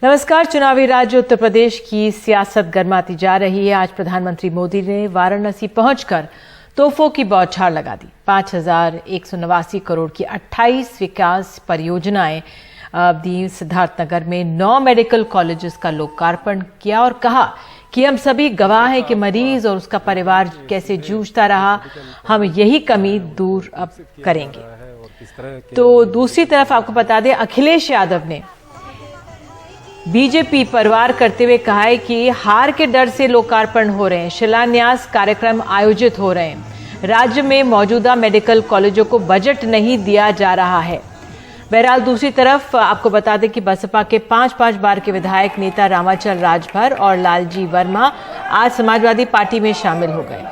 नमस्कार। चुनावी राज्य उत्तर प्रदेश की सियासत गर्माती जा रही है। आज प्रधानमंत्री मोदी ने वाराणसी पहुंचकर तोहफों की बौछार लगा दी। 5,189 करोड़ की 28 विकास परियोजनाएं दी। सिद्धार्थनगर में 9 मेडिकल कॉलेजेस का लोकार्पण किया और कहा कि हम सभी गवाह हैं कि मरीज और उसका परिवार कैसे जूझता रहा। हम यही कमी दूर अब करेंगे। तो दूसरी तरफ आपको बता दें, अखिलेश यादव ने बीजेपी पर वार करते हुए कहा है कि हार के डर से लोकार्पण हो रहे हैं, शिलान्यास कार्यक्रम आयोजित हो रहे हैं, राज्य में मौजूदा मेडिकल कॉलेजों को बजट नहीं दिया जा रहा है। बहरहाल दूसरी तरफ आपको बता दें कि बसपा के 5 बार के विधायक नेता रामाचल राजभर और लालजी वर्मा आज समाजवादी पार्टी में शामिल हो गए।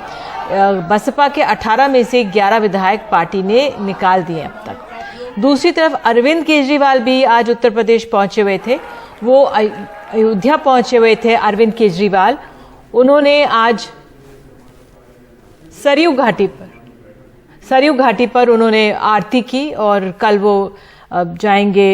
बसपा के 18 में से 11 विधायक पार्टी ने निकाल दिए अब तक। दूसरी तरफ अरविंद केजरीवाल भी आज उत्तर प्रदेश पहुंचे हुए थे। वो अयोध्या पहुंचे हुए थे अरविंद केजरीवाल। उन्होंने आज सरयू घाटी पर उन्होंने आरती की और कल वो जाएंगे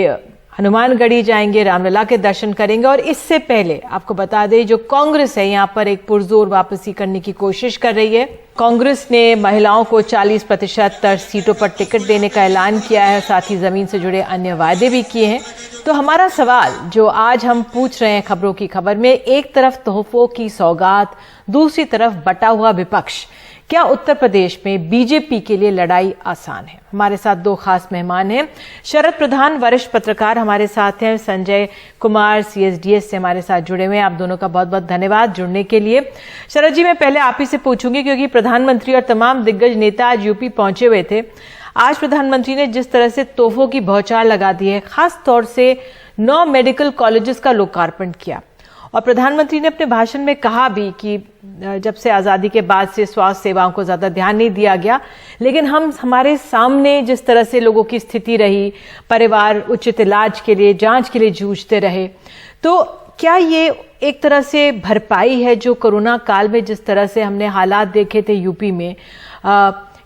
हनुमानगढ़ी जाएंगे, रामलला के दर्शन करेंगे। और इससे पहले आपको बता दें, जो कांग्रेस है यहाँ पर एक पुरजोर वापसी करने की कोशिश कर रही है। कांग्रेस ने महिलाओं को 40% सीटों पर टिकट देने का ऐलान किया है, साथ ही जमीन से जुड़े अन्य वायदे भी किए हैं। तो हमारा सवाल जो आज हम पूछ रहे हैं खबरों की खबर में, एक तरफ तोहफों की सौगात, दूसरी तरफ बटा हुआ विपक्ष, क्या उत्तर प्रदेश में बीजेपी के लिए लड़ाई आसान है? हमारे साथ 2 खास मेहमान हैं। शरद प्रधान वरिष्ठ पत्रकार हमारे साथ हैं, संजय कुमार सीएसडीएस से हमारे साथ जुड़े हुए हैं। आप दोनों का बहुत बहुत धन्यवाद जुड़ने के लिए। शरद जी, मैं पहले आप ही से पूछूंगी क्योंकि प्रधानमंत्री और तमाम दिग्गज नेता आज यूपी पहुंचे हुए थे। आज प्रधानमंत्री ने जिस तरह से तोहफों की बौछार लगा दी है, खास तौर से 9 मेडिकल कॉलेजेस का लोकार्पण किया और प्रधानमंत्री ने अपने भाषण में कहा भी कि जब से आज़ादी के बाद से स्वास्थ्य सेवाओं को ज़्यादा ध्यान नहीं दिया गया, लेकिन हमारे सामने जिस तरह से लोगों की स्थिति रही, परिवार उचित इलाज के लिए, जांच के लिए जूझते रहे, तो क्या ये एक तरह से भरपाई है जो कोरोना काल में जिस तरह से हमने हालात देखे थे यूपी में,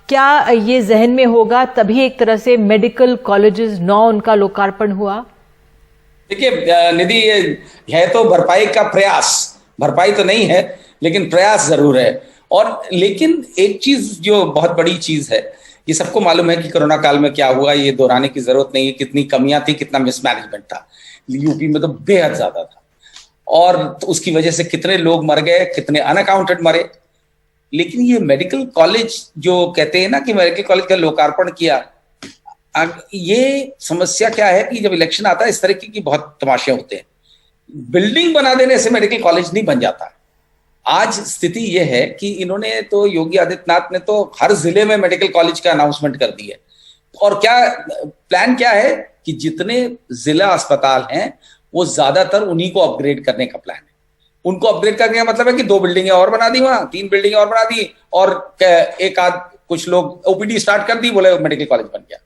क्या ये जहन में होगा तभी एक तरह से मेडिकल कॉलेजेस 9 उनका लोकार्पण हुआ? देखिए निधि, है तो भरपाई का प्रयास, भरपाई तो नहीं है लेकिन प्रयास जरूर है। और लेकिन एक चीज जो बहुत बड़ी चीज है, ये सबको मालूम है कि कोरोना काल में क्या हुआ, ये दोहराने की जरूरत नहीं है। कितनी कमियां थी, कितना मिसमैनेजमेंट था यूपी में, तो बेहद ज्यादा था। और तो उसकी वजह से कितने लोग मर गए, कितने अनअकाउंटेड मरे। लेकिन ये मेडिकल कॉलेज जो कहते हैं ना कि मेडिकल कॉलेज का लोकार्पण किया, ये समस्या क्या है कि जब इलेक्शन आता है इस तरीके की बहुत तमाशे होते हैं। बिल्डिंग बना देने से मेडिकल कॉलेज नहीं बन जाता। आज स्थिति यह है कि इन्होंने तो, योगी आदित्यनाथ ने तो हर जिले में मेडिकल कॉलेज का अनाउंसमेंट कर दी है। और क्या प्लान क्या है कि जितने जिला अस्पताल हैं वो ज्यादातर उन्हीं को अपग्रेड करने का प्लान है। उनको अपग्रेड करने का मतलब है कि 2 बिल्डिंगें और बना दी, वहां 3 बिल्डिंगें और बना दी, और एक आध कुछ लोग ओपीडी स्टार्ट कर दी, बोले मेडिकल कॉलेज बन गया।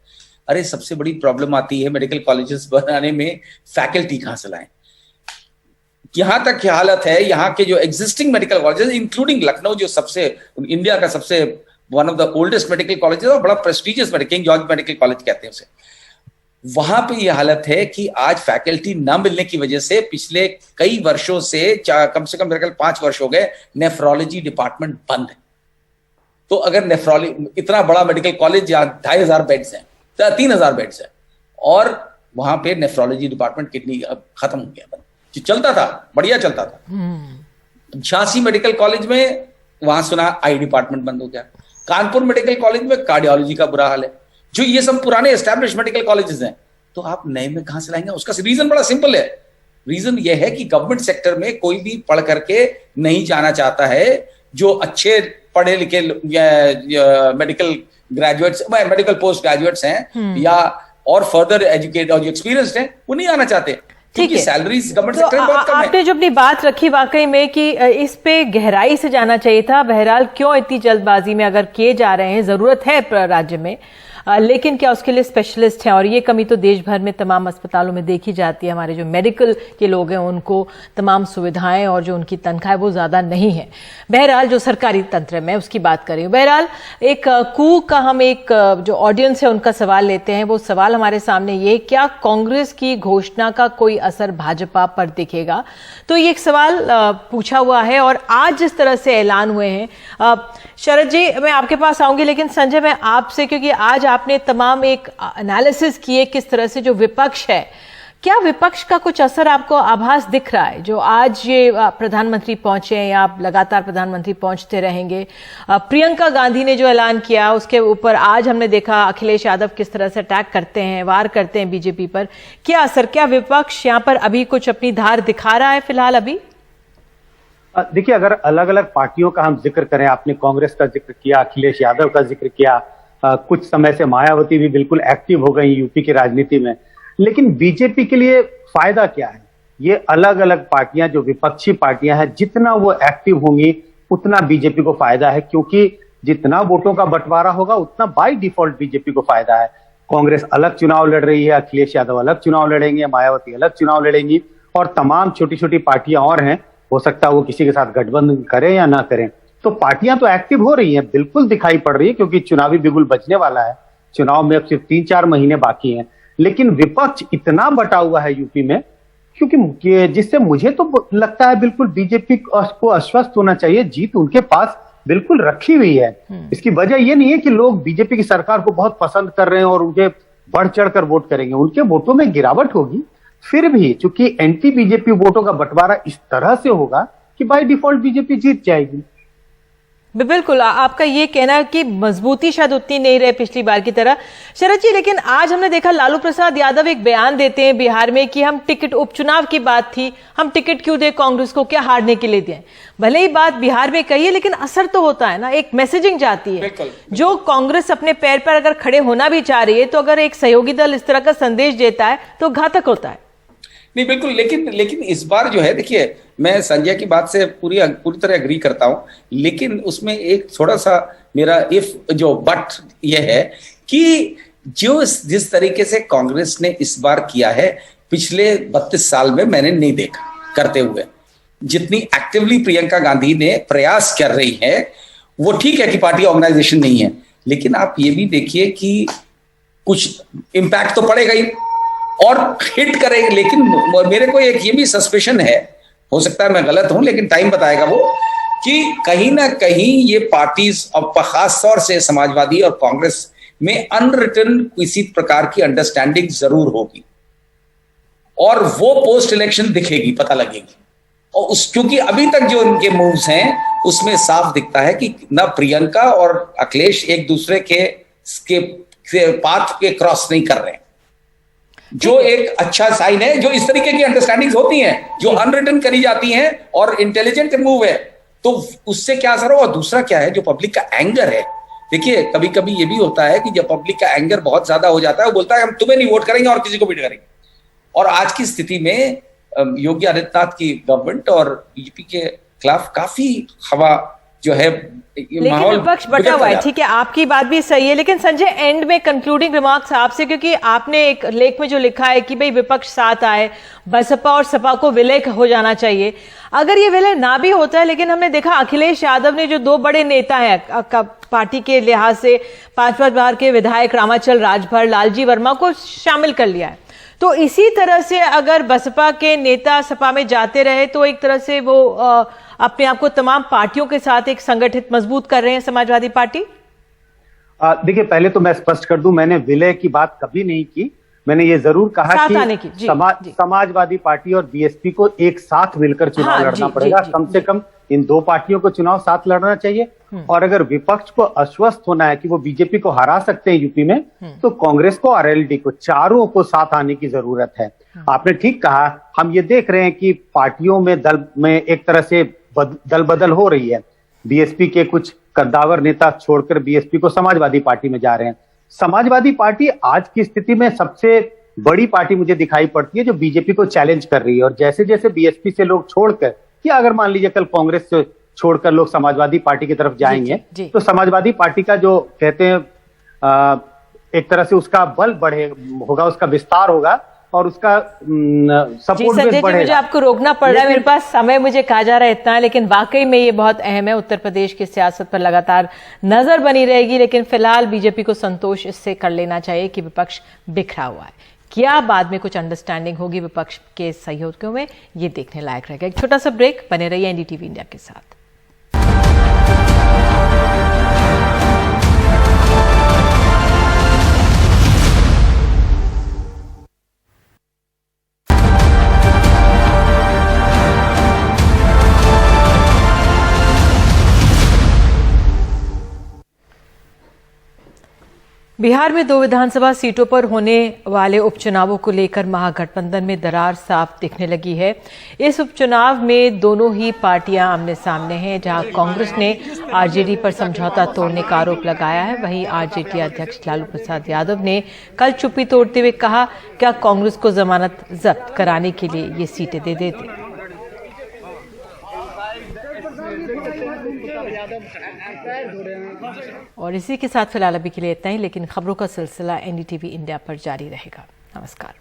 अरे सबसे बड़ी प्रॉब्लम आती है मेडिकल कॉलेजेस बनाने में, फैकल्टी कहां से लाएं। यहां तक की हालत है, यहाँ के जो existing medical colleges, including Lucknow जो सबसे इंडिया का सबसे one of the oldest medical colleges और बड़ा prestigious king George medical college कहते हैं उसे, वहां पे ये हालत है कि आज फैकल्टी न मिलने की वजह से पिछले कई वर्षों से, कम से कम मेरे ख्याल 5 वर्ष हो गए, नेफ्रोलॉजी डिपार्टमेंट बंद है। तो अगर नेफ्रोलॉजी, इतना बड़ा मेडिकल कॉलेज जहाँ 2500 बेड्स हैं, 3000 बेड्स है, और वहां पे नेफ्रोलॉजी डिपार्टमेंट किडनी अब खत्म हो गया। जो चलता था, बढ़िया चलता था। झांसी मेडिकल कॉलेज में वहां सुना आई डिपार्टमेंट बंद हो गया। कानपुर मेडिकल कॉलेज में कार्डियोलॉजी का बुरा हाल है। जो ये सब पुराने एस्टैब्लिश मेडिकल कॉलेजेस हैं, तो आप नए में कहां से लाएंगे? उसका रीजन बड़ा सिंपल है। रीजन ये है कि गवर्नमेंट सेक्टर में कोई भी पढ़ करके नहीं जाना चाहता है। जो अच्छे पढ़े लिखे medical graduates, medical post graduates हैं या और फर्दर एजुकेट और जो एक्सपीरियंस्ड हैं, वो नहीं आना चाहते। ठीक है, सैलरीज गवर्नमेंट सेक्टर में बहुत कम है। आपने जो अपनी बात रखी वाकई में कि इस पे गहराई से जाना चाहिए था। बहरहाल क्यों इतनी जल्दबाजी में अगर किए जा रहे हैं, जरूरत है राज्य में, लेकिन क्या उसके लिए स्पेशलिस्ट हैं? और ये कमी तो देश भर में तमाम अस्पतालों में देखी जाती है। हमारे जो मेडिकल के लोग हैं उनको तमाम सुविधाएं और जो उनकी तनख्वाह है वो ज़्यादा नहीं है। बहरहाल जो सरकारी तंत्र है मैं उसकी बात कर रही हूँ। बहरहाल एक कू का हम एक जो ऑडियंस है उनका सवाल लेते हैं। वो सवाल हमारे सामने ये, क्या कांग्रेस की घोषणा का कोई असर भाजपा पर दिखेगा? तो ये एक सवाल पूछा हुआ है। और आज जिस तरह से ऐलान हुए हैं, शरद जी मैं आपके पास आऊंगी, लेकिन संजय मैं आपसे, क्योंकि आज आपने तमाम एक एनालिसिस किए किस तरह से जो विपक्ष है, क्या विपक्ष का कुछ असर आपको आभास दिख रहा है? जो आज ये प्रधानमंत्री पहुंचे हैं या लगातार प्रधानमंत्री पहुंचते रहेंगे, प्रियंका गांधी ने जो ऐलान किया उसके ऊपर आज हमने देखा अखिलेश यादव किस तरह से अटैक करते हैं, वार करते हैं बीजेपी पर, क्या असर, क्या विपक्ष यहाँ पर अभी कुछ अपनी धार दिखा रहा है फिलहाल अभी? देखिए, अगर अलग अलग पार्टियों का हम जिक्र करें, आपने कांग्रेस का जिक्र किया, अखिलेश यादव का जिक्र किया, कुछ समय से मायावती भी बिल्कुल एक्टिव हो गई यूपी की राजनीति में, लेकिन बीजेपी के लिए फायदा क्या है? ये अलग अलग पार्टियां जो विपक्षी पार्टियां हैं, जितना वो एक्टिव होंगी उतना बीजेपी को फायदा है, क्योंकि जितना वोटों का बंटवारा होगा उतना बाय डिफॉल्ट बीजेपी को फायदा है। कांग्रेस अलग चुनाव लड़ रही है, अखिलेश यादव अलग चुनाव लड़ेंगे, मायावती अलग चुनाव लड़ेंगी, और तमाम छोटी छोटी पार्टियां और हैं, हो सकता है वो किसी के साथ गठबंधन करें या ना करें। तो पार्टियां तो एक्टिव हो रही हैं, बिल्कुल दिखाई पड़ रही है, क्योंकि चुनावी बिगुल बजने वाला है। चुनाव में अब सिर्फ 3-4 महीने बाकी हैं, लेकिन विपक्ष इतना बटा हुआ है यूपी में, क्योंकि जिससे मुझे तो लगता है बिल्कुल बीजेपी को आश्वस्त होना चाहिए, जीत उनके पास बिल्कुल रखी हुई है। इसकी वजह यह नहीं है कि लोग बीजेपी की सरकार को बहुत पसंद कर रहे हैं और उनके बढ़ चढ़कर वोट करेंगे, उनके वोटों में गिरावट होगी, फिर भी चूंकि एंटी बीजेपी वोटों का बंटवारा इस तरह से होगा कि बाय डिफॉल्ट बीजेपी जीत जाएगी। बिल्कुल, आपका ये कहना है कि मजबूती शायद उतनी नहीं रहे पिछली बार की तरह। शरद जी, लेकिन आज हमने देखा लालू प्रसाद यादव एक बयान देते हैं बिहार में कि हम टिकट, उपचुनाव की बात थी, हम टिकट क्यों दें कांग्रेस को, क्या हारने के लिए दें? भले ही बात बिहार में कही है, लेकिन असर तो होता है ना, एक मैसेजिंग जाती है। जो कांग्रेस अपने पैर पर अगर खड़े होना भी चाह रही है, तो अगर एक सहयोगी दल इस तरह का संदेश देता है तो घातक होता है। नहीं, बिल्कुल, लेकिन इस बार जो है, देखिए, मैं संजय की बात से पूरी तरह एग्री करता हूं, लेकिन उसमें एक थोड़ा सा मेरा बट ये है कि जिस तरीके से कांग्रेस ने इस बार किया है, पिछले 32 साल में मैंने नहीं देखा करते हुए। जितनी एक्टिवली प्रियंका गांधी ने प्रयास कर रही है, वो ठीक है कि पार्टी ऑर्गेनाइजेशन नहीं है, लेकिन आप ये भी देखिए कि कुछ इम्पैक्ट तो पड़ेगा ही और हिट करेंगे। लेकिन मेरे को एक ये भी सस्पेशन है, हो सकता है मैं गलत हूं, लेकिन टाइम बताएगा वो, कि कहीं ना कहीं ये पार्टीज, और खास तौर से समाजवादी और कांग्रेस में अनरिटन किसी प्रकार की अंडरस्टैंडिंग जरूर होगी, और वो पोस्ट इलेक्शन दिखेगी, पता लगेगी। और क्योंकि अभी तक जो उनके मूव्स हैं उसमें साफ दिखता है कि ना प्रियंका और अखिलेश एक दूसरे के पाथ के क्रॉस नहीं कर रहे हैं, जो एक अच्छा साइन है। जो इस तरीके की अंडरस्टैंडिंग्स होती हैं, जो अनरिटन करी जाती हैं और इंटेलिजेंट मूव है, तो उससे क्या असर हो। और दूसरा क्या है, जो पब्लिक का एंगर है, देखिए कभी कभी ये भी होता है कि जब पब्लिक का एंगर बहुत ज्यादा हो जाता है, वो बोलता है हम तुम्हें नहीं वोट करेंगे और किसी को भी नहीं करेंगे। और आज की स्थिति में योगी आदित्यनाथ की गवर्नमेंट और बीजेपी के खिलाफ काफी हवा जो है, लेकिन विपक्ष बटा हुआ है। ठीक है, आपकी बात भी सही है, लेकिन संजय, एंड में कंक्लूडिंग रिमार्क्स आपसे, क्योंकि आपने एक लेख में जो लिखा है कि भाई विपक्ष साथ आए, बसपा और सपा को विलय हो जाना चाहिए। अगर ये विलय ना भी होता है, लेकिन हमने देखा अखिलेश यादव ने, जो 2 बड़े नेता हैं पार्टी के लिहाज से, 5 बार के विधायक रामाचल राजभर, लालजी वर्मा को शामिल कर लिया है। तो इसी तरह से अगर बसपा के नेता सपा में जाते रहे, तो एक तरह से वो अपने आप को तमाम पार्टियों के साथ एक संगठित मजबूत कर रहे हैं समाजवादी पार्टी। देखिए, पहले तो मैं स्पष्ट कर दूं, मैंने विलय की बात कभी नहीं की। मैंने ये जरूर कहा कि समाजवादी पार्टी और बीएसपी को एक साथ मिलकर चुनाव लड़ना पड़ेगा। कम से कम इन 2 पार्टियों को चुनाव साथ लड़ना चाहिए। और अगर विपक्ष को आश्वस्त होना है कि वो बीजेपी को हरा सकते हैं यूपी में, तो कांग्रेस को और एलडी को, चारों को साथ आने की जरूरत है। आपने ठीक कहा, हम ये देख रहे हैं कि पार्टियों में, दल में एक तरह से दल बदल हो रही है। बीएसपी के कुछ कद्दावर नेता छोड़कर बीएसपी को समाजवादी पार्टी में जा रहे हैं। समाजवादी पार्टी आज की स्थिति में सबसे बड़ी पार्टी मुझे दिखाई पड़ती है, जो बीजेपी को चैलेंज कर रही है। और जैसे जैसे बीएसपी से लोग छोड़कर, या अगर मान लीजिए कल कांग्रेस से छोड़कर लोग समाजवादी पार्टी की तरफ जाएंगे, तो समाजवादी पार्टी का जो कहते हैं एक तरह से उसका बल बढ़े होगा, उसका विस्तार होगा और उसका सपोर्ट बेस बढ़ेगा। मुझे आपको रोकना पड़ रहा है, मेरे पास समय मुझे कहा जा रहा है इतना, लेकिन वाकई में ये बहुत अहम है। उत्तर प्रदेश की सियासत पर लगातार नजर बनी रहेगी, लेकिन फिलहाल बीजेपी को संतोष इससे कर लेना चाहिए कि विपक्ष बिखरा हुआ है। क्या बाद में कुछ अंडरस्टैंडिंग होगी विपक्ष के सहयोगियों में, ये देखने लायक रहेगा। एक छोटा सा ब्रेक, बने रहिए एनडीटीवी इंडिया के साथ। बिहार में 2 विधानसभा सीटों पर होने वाले उपचुनावों को लेकर महागठबंधन में दरार साफ दिखने लगी है। इस उपचुनाव में दोनों ही पार्टियां आमने सामने हैं। जहां कांग्रेस ने आरजेडी पर समझौता तोड़ने का आरोप लगाया है, वहीं आरजेडी अध्यक्ष लालू प्रसाद यादव ने कल चुप्पी तोड़ते हुए कहा, क्या कांग्रेस को जमानत जब्त कराने के लिए ये सीटें दे देते। और इसी के साथ फिलहाल अभी के लिए इतना ही, लेकिन खबरों का सिलसिला एनडीटीवी इंडिया पर जारी रहेगा। नमस्कार।